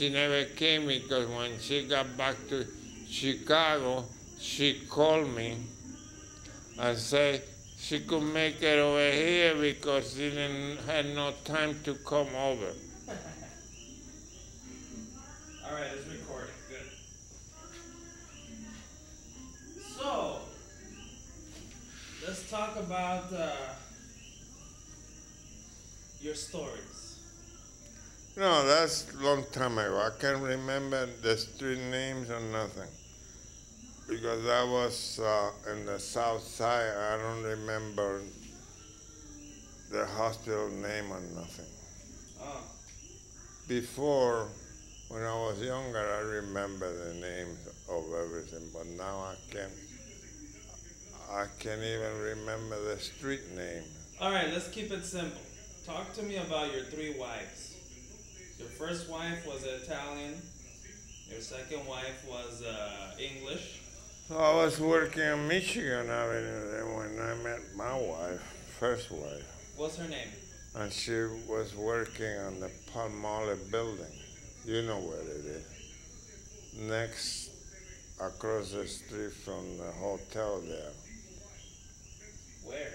she never came because when she got back to Chicago, she called me and said she could make it over here because she didn't had no time to come over. All right, it's recording. Good. So, let's talk about your stories. No, that's a long time ago. I can't remember the street names or nothing. Because I was in the south side, I don't remember the hospital name or nothing. Oh. Before, when I was younger, I remember the names of everything, but now I can't even remember the street name. All right, let's keep it simple. Talk to me about your 3 wives. Your first wife was Italian. Your second wife was English. So I was working in Michigan Avenue then when I met my wife, first wife. What's her name? And she was working on the Palmolive building. You know where it is. Next, across the street from the hotel there. Where?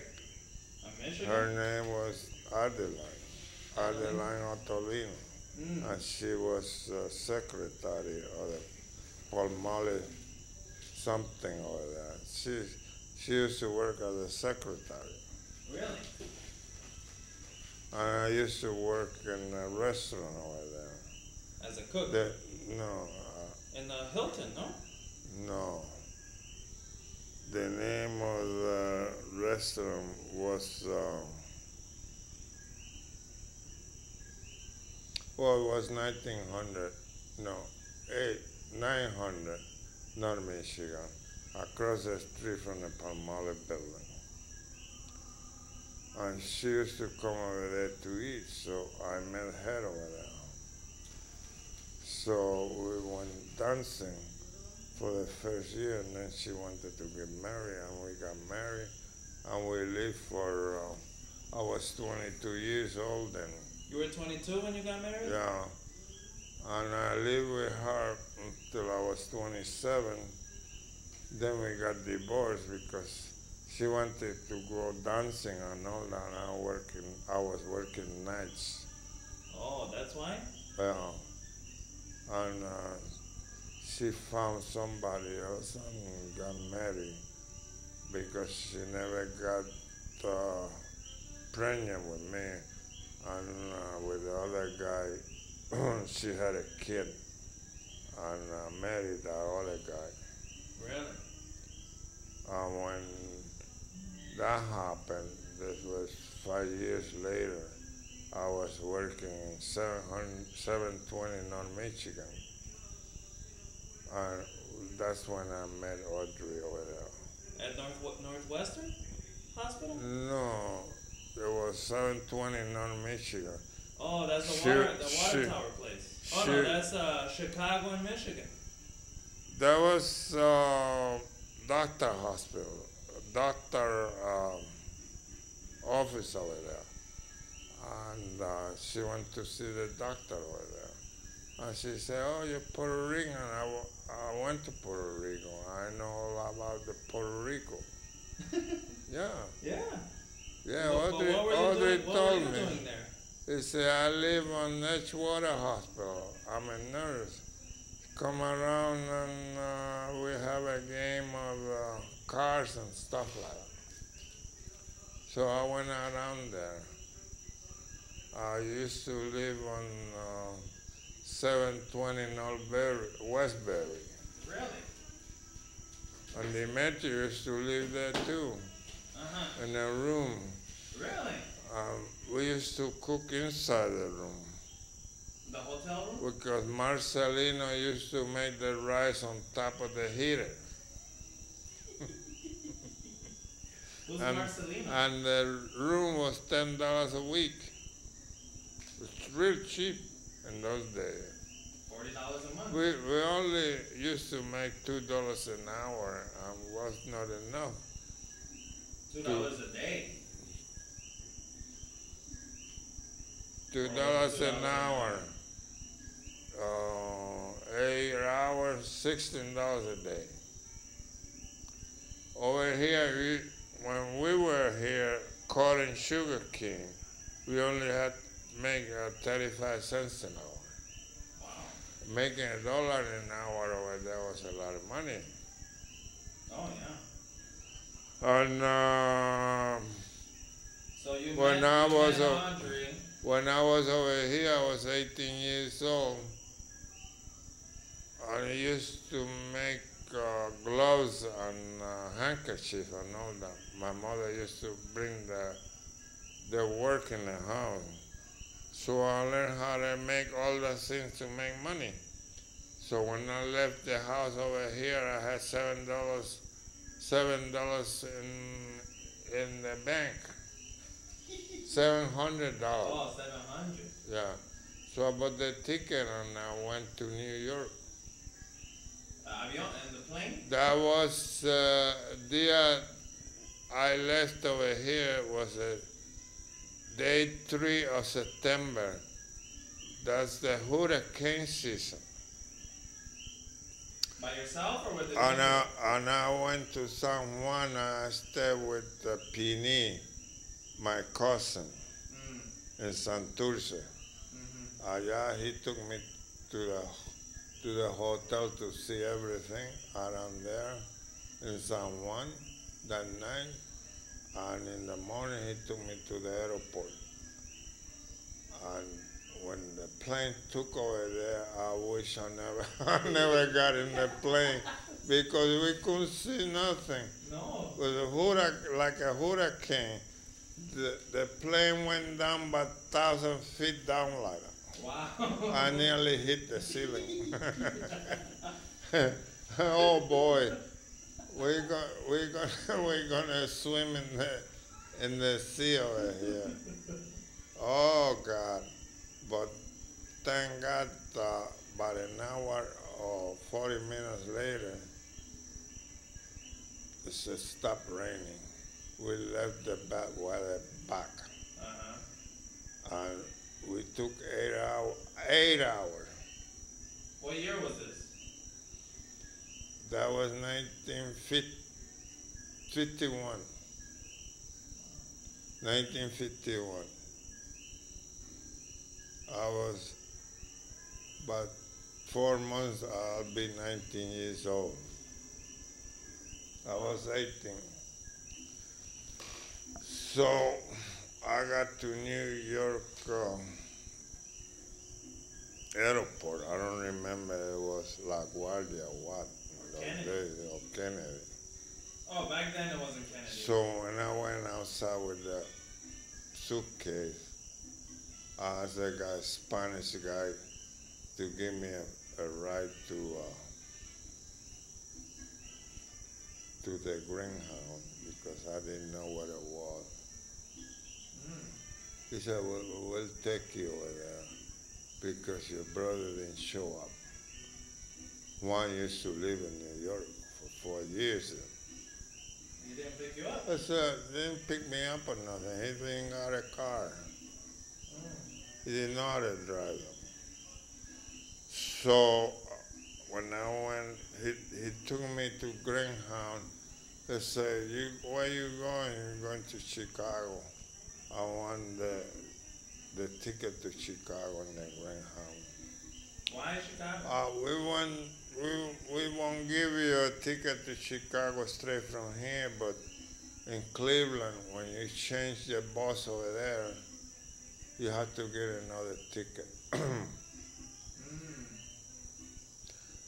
Michigan? Her name was Adeline Ottolino. And she was secretary of the Palmolive something over there. She used to work as a secretary. Really? And I used to work in a restaurant over there. As a cook? No. In the Hilton, no? No. The name of the restaurant was, well, it was 1900, no, 900, North Michigan, across the street from the Palmolive building. And she used to come over there to eat, so I met her over there. So we went dancing for the first year, and then she wanted to get married, and we got married, and we lived for, I was 22 years old then. You were 22 when you got married? Yeah, and I lived with her until I was 27. Then we got divorced because she wanted to go dancing and all that, and I was working nights. Oh, that's why? Yeah, and she found somebody else and got married because she never got pregnant with me, and with the other guy, she had a kid and married that other guy. Really? When that happened, this was 5 years later, I was working in 720 North Michigan. And that's when I met Audrey over there. At Northwestern Hospital? No, it was 720 North Michigan. Oh, that's the water tower place. Oh no, that's Chicago and Michigan. That was doctor hospital, doctor office over there. And she went to see the doctor over there. And she said, "Oh, you're Puerto Rican." I went to Puerto Rico. I know all about the Puerto Rico. Yeah. Yeah. Yeah, But Audrey what were you told doing me. there? He said, "I live on Edgewater Hospital. I'm a nurse. Come around and we have a game of cars and stuff like that." So I went around there. I used to live on 720 Westbury. Really? And Demetri used to live there too, in a room. Really? We used to cook inside the room. The hotel room? Because Marcelino used to make the rice on top of the heater. Who's Marcelino? And the room was $10 a week. It's real cheap in those days. $40 a month? We only used to make $2 an hour, and was not enough. $2 a day? $2 an hour. $16 a day. Over here, when we were here cutting sugar cane, we only had to make 35 cents an hour. Wow. Making $1 an hour over there was a lot of money. Oh yeah. And So you when met, I you was met Audrey. when I was over here, I was 18 years old. I used to make gloves and handkerchiefs and all that. My mother used to bring the work in the house. So I learned how to make all the things to make money. So when I left the house over here, I had $7 in the bank. $700. Oh, 700. Yeah. So I bought the ticket and I went to New York. Avion and the plane? That was the I left over here was day 3 of September. That's the hurricane season. By yourself or with the And I went to San Juan. I stayed with Pini, my cousin, in Santurce. Allá he took me to the hotel to see everything around there in San Juan that night. And in the morning he took me to the airport. And when the plane took over there, I wish I never got in the plane because we couldn't see nothing. No. It was like a hurricane. The plane went down by 1,000 feet down like that. Wow. I nearly hit the ceiling. Oh boy, we're gonna swim in the sea over here. Oh God! But thank God, about an hour or 40 minutes later, it stopped raining. We left the bad weather back. And we took 8 hours. What year was this? That was 1951. 1951. I was about 4 months, I'll be 19 years old. I was 18. So I got to New York airport. I don't remember it was LaGuardia or what. Kennedy. Days, or Kennedy. Oh, back then it wasn't Kennedy. So when I went outside with the suitcase, I asked a guy, Spanish guy, to give me a ride to the Greyhound because I didn't know what it was. He said, we'll take you over there because your brother didn't show up. Juan used to live in New York for 4 years. He didn't pick you up? I said, they didn't pick me up or nothing. He didn't got a car. He didn't know how to drive them. So when I went, he took me to Greyhound. They said, where you going? You're going to Chicago. I want the ticket to Chicago in the Greyhound. Why Chicago? We won't give you a ticket to Chicago straight from here, but in Cleveland, when you change the bus over there, you have to get another ticket.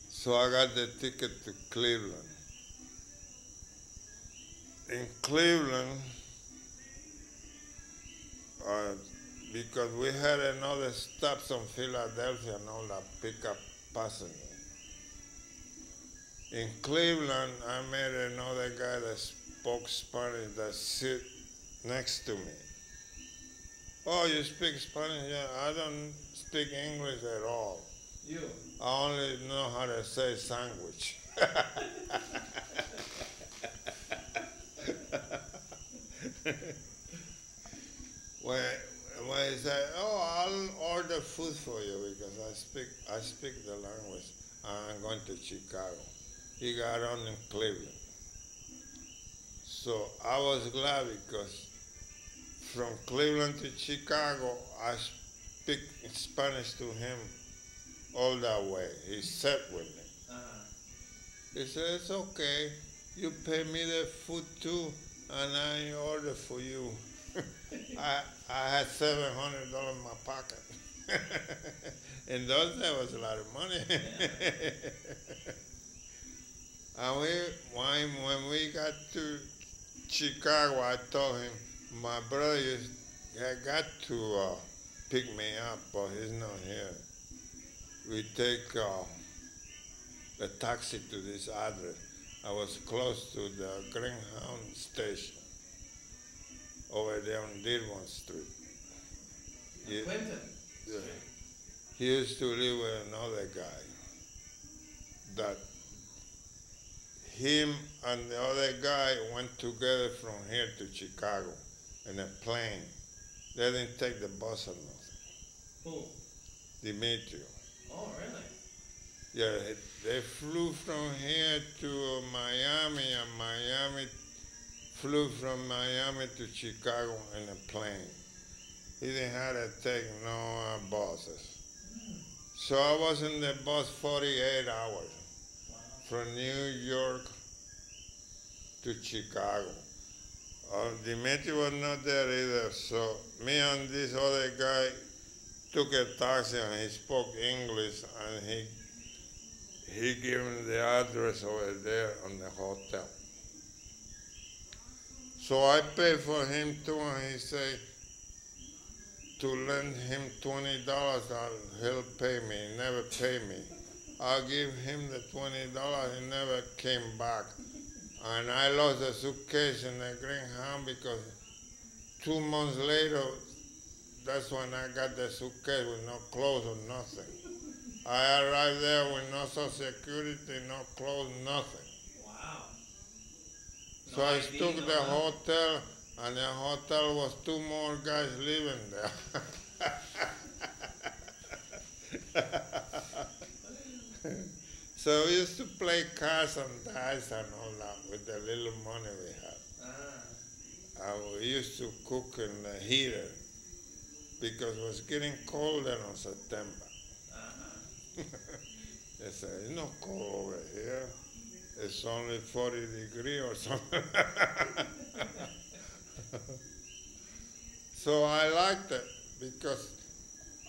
So I got the ticket to Cleveland. In Cleveland, because we had another stop from Philadelphia and all that pickup passengers. In Cleveland, I met another guy that spoke Spanish that sit next to me. Oh, you speak Spanish? Yeah, I don't speak English at all. You? I only know how to say sandwich. When he said, "Oh, I'll order food for you because I speak the language," I'm going to Chicago. He got on in Cleveland. So I was glad because from Cleveland to Chicago, I speak Spanish to him all that way. He sat with me. Uh-huh. He said, it's okay. You pay me the food too, and I order for you. I had $700 in my pocket. In those days, it was a lot of money. And when we got to Chicago, I told him, my brother had got to pick me up, but he's not here. We take the taxi to this address. I was close to the Greyhound station over there on Dearborn Street. Clinton. Yeah. He used to live with another guy that him and the other guy went together from here to Chicago in a plane. They didn't take the bus or nothing. Who? Dimitri. Oh, really? Yeah, they flew from here to Miami, and Miami flew from Miami to Chicago in a plane. He didn't have to take no buses. So I was in the bus 48 hours from New York to Chicago. Dimitri was not there either, so me and this other guy took a taxi and he spoke English, and he gave me the address over there on the hotel. So I paid for him too, and he said to lend him $20 and he'll pay me. He never paid me. I gave him the $20, he never came back. And I lost the suitcase in the Greyhound because 2 months later, that's when I got the suitcase with no clothes or nothing. I arrived there with no social security, no clothes, nothing. Wow. So I took the hotel, and the hotel was 2 more guys living there. So we used to play cards and dice and all that with the little money we had. And we used to cook in the heater because it was getting colder in September. They said, it's not cold over here. It's only 40 degrees or something. So I liked it because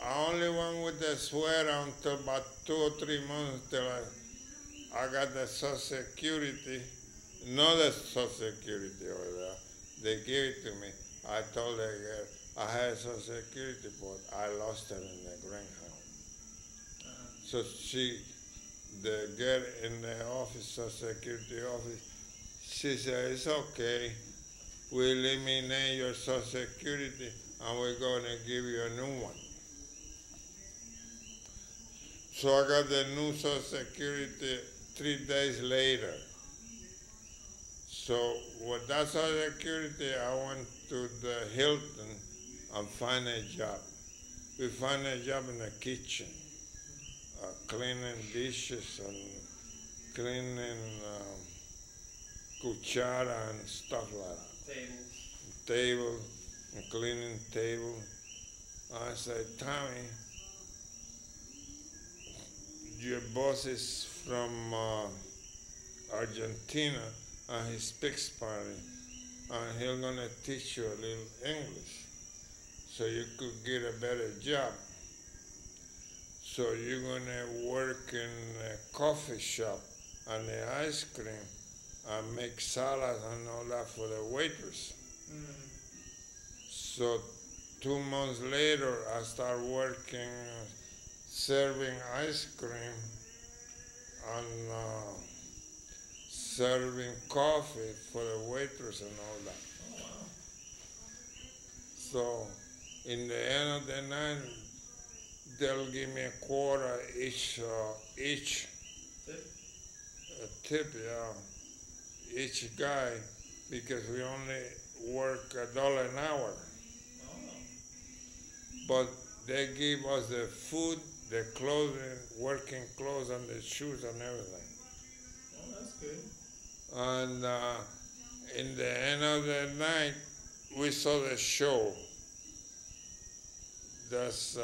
I only went with the sweater until about 2 or 3 months till I got the Social Security, not the Social Security over there. They gave it to me. I told the girl I had Social Security, but I lost it in the Greyhound. So the girl in the office, Social Security office, she said, it's okay. We eliminate your Social Security and we're going to give you a new one. So I got the new Social Security 3 days later. So with that Social Security, I went to the Hilton and find a job. We find a job in the kitchen, cleaning dishes and cleaning cuchara and stuff like that. Table, and cleaning table. I said, Tommy, your boss is from Argentina and he speaks Spanish and he's gonna teach you a little English so you could get a better job. So you're gonna work in a coffee shop and the ice cream and make salads and all that for the waiters. So 2 months later, I started working serving ice cream and serving coffee for the waiters and all that. Oh, wow. So in the end of the night, they'll give me a quarter each Tip? a tip, yeah, each guy, because we only work $1 an hour. Oh. But they give us the food, the clothing, working clothes and the shoes and everything. Oh, that's good. And in the end of the night, we saw the show. That's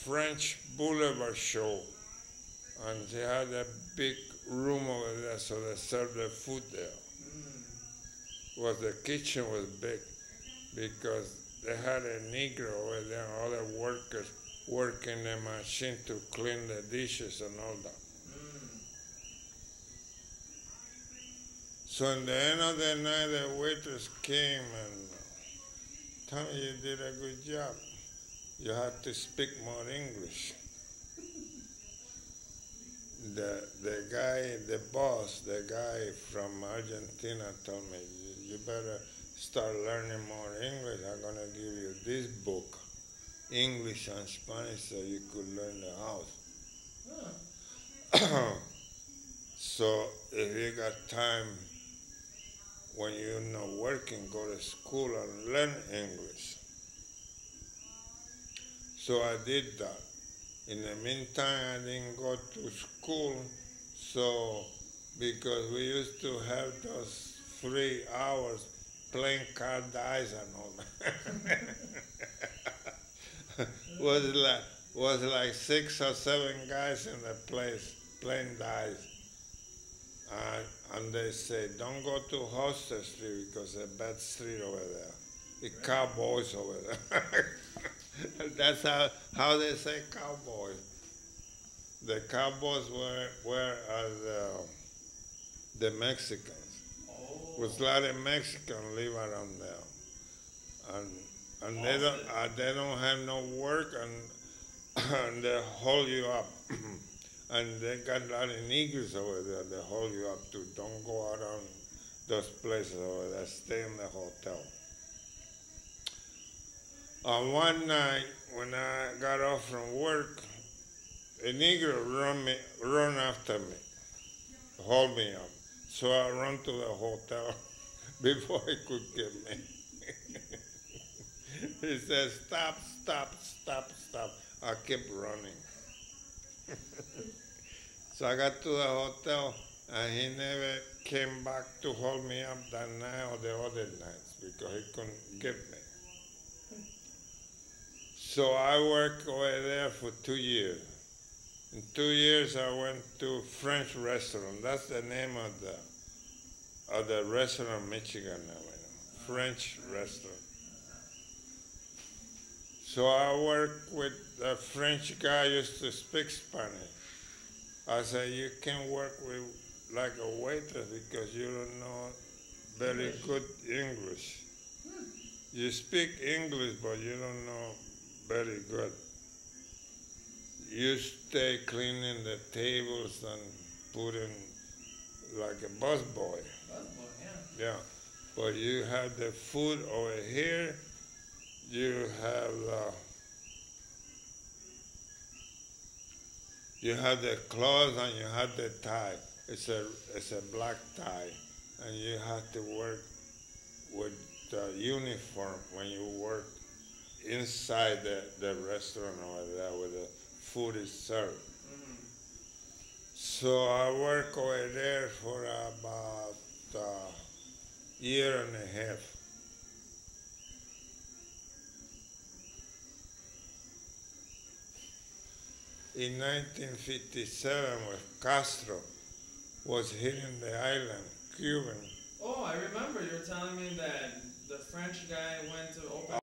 French Boulevard show, and they had a big room over there, so they served the food there. Was the kitchen was big because they had a Negro over there, and other workers working the machine to clean the dishes and all that. So in the end of the night, the waitress came and told me, you did a good job. You had to speak more English. The guy, the boss, the guy from Argentina told me, you better start learning more English. I'm going to give you this book, English and Spanish, so you could learn the house. So if you got time when you're not working, go to school and learn English. So I did that. In the meantime, I didn't go to school, so because we used to have those 3 hours playing card dice and all that. was like 6 or 7 guys in the place playing dice. And they say, don't go to Hostel Street because it's a bad street over there. The cowboys over there. That's how they say cowboys. The cowboys were the Mexicans. Oh. Was a lot of Mexicans live around there, and they don't have no work, and they hold you up. And they got a lot of niggers over there. They hold you up too. Don't go out on those places over there. Stay in the hotel. One night when I got off from work, a Negro run after me, hold me up. So I run to the hotel before he could get me. He said, stop, stop, stop, stop. I kept running. So I got to the hotel, and he never came back to hold me up that night or the other nights because he couldn't get me. So I worked over there for 2 years. In 2 years, I went to French restaurant. That's the name of the restaurant in Michigan now, French restaurant. So I worked with a French guy who used to speak Spanish. I said, you can't work with like a waitress because you don't know very good English. You speak English, but you don't know very good. You stay cleaning the tables and putting like a busboy. Busboy, yeah. Yeah, but you have the food over here. You have the clothes and you have the tie. It's a black tie, and you have to work with the uniform when you work inside the restaurant over there where the food is served. Mm-hmm. So I worked over there for about a year and a half. In 1957, when Castro was hitting the island, Cuban. Oh, I remember you were telling me that the French guy went to open